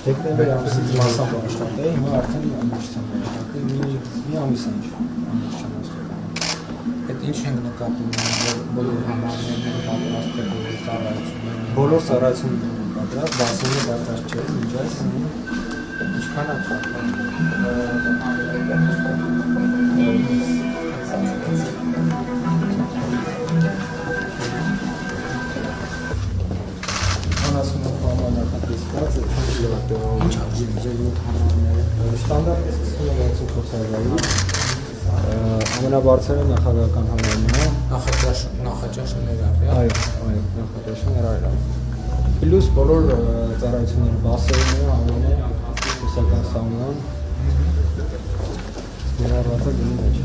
Դեկտեմբեր ամսից մասամբ աշխատեի, հիմա արդեն ամբողջությամբ աշխատեի, մի ամիս ինչ ամբողջությամբ աշխատեի։ Այդ ինչ ենք նկատում, որ բոլոր համարներն են պատրաստել ծառայությունները։ Բոլոր ծառայություններն են պատրաստ, բասենը դարձած չէ, ինչ այս։ Ինչքան աշխատում։ Անասում ենք համանախատեսված, Ինչ արժեն ձեր համարները։ ստանդարտ 66%-ը ամենաբարձրը նախագահական համարն է։ Նախաճաշը ներառյալ։ Այո, նախաճաշը ներառյալ։ Պլյուս բոլոր ծառայությունները, բասերները, ամենը, ուսական սաունան ներառված է գնի մեջ։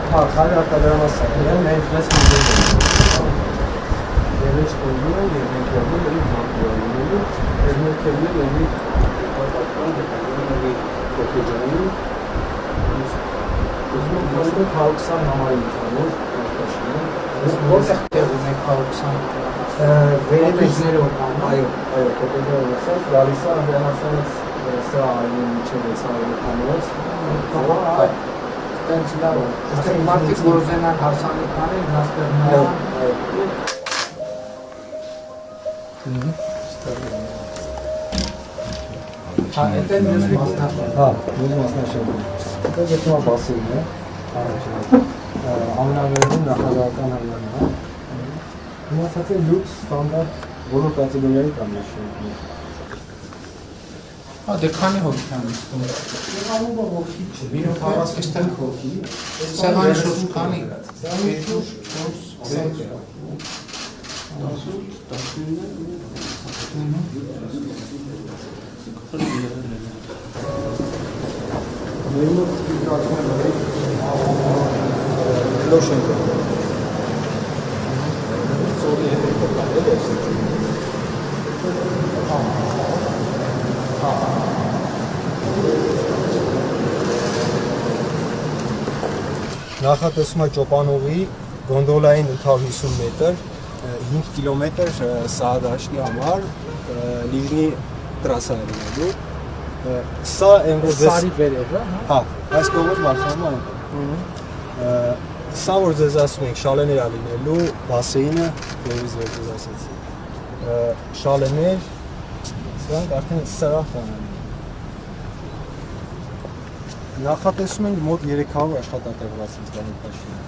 Հա, քանի արտադրամասը, իրեն մենք մեծ մոդել ենք։ Երեչ կողմը, երկու կողմը, և մակուալինը, երկու կողմը, և պատակման դեպականը կոքեջանի, ուզում ենք 120 համարի ընդհանուր արտաշինը։ Որտեղ տեղ ունեք 120 վերևիցները օգանում։ Այո, կոքեջանը ուսած, գալիս է անդրանացանից սա այլի միջև 600-ից Տենց լավ է։ Ըստ մարդիկ որ ուզենան հարսանիքանել, հաստեղ նայան։ Հա, էդ է մյուս մասնաշարժ։ Հա, մյուս մասնաշարժը։ Դա գտնվում է բասինն է, առաջինը։ Ամենավերևում նախագահական համարն է։ Մնացածը լյուքս, ստանդարտ, բոլոր կատեգորիայի կամ նշանակում։ Հա, դե քանի հոգի են նստում։ Անուբը հոգի չէ, մի 45 հոգի։ Սեղանի շուրջ քանի։ 2, 4, Նախատեսում է Ճոպանովի գոնդոլային ընդհանուր 50 մետր, 5 կիլոմետր Սահադաշտի համար լիվնի տրասա է լինելու։ Սա Սարի վերև, հա, այս կողմից բարձրանում է։ Սա որ ձեզ ասում ենք շալեներ է լինելու, բասեինը, դերից որ ձեզ ասեցի։ Շալեներ, սրանք արդեն սրահ կանան։ Նախատեսում ենք մոտ 300 աշխատատեղված ինձ բանետաշինը։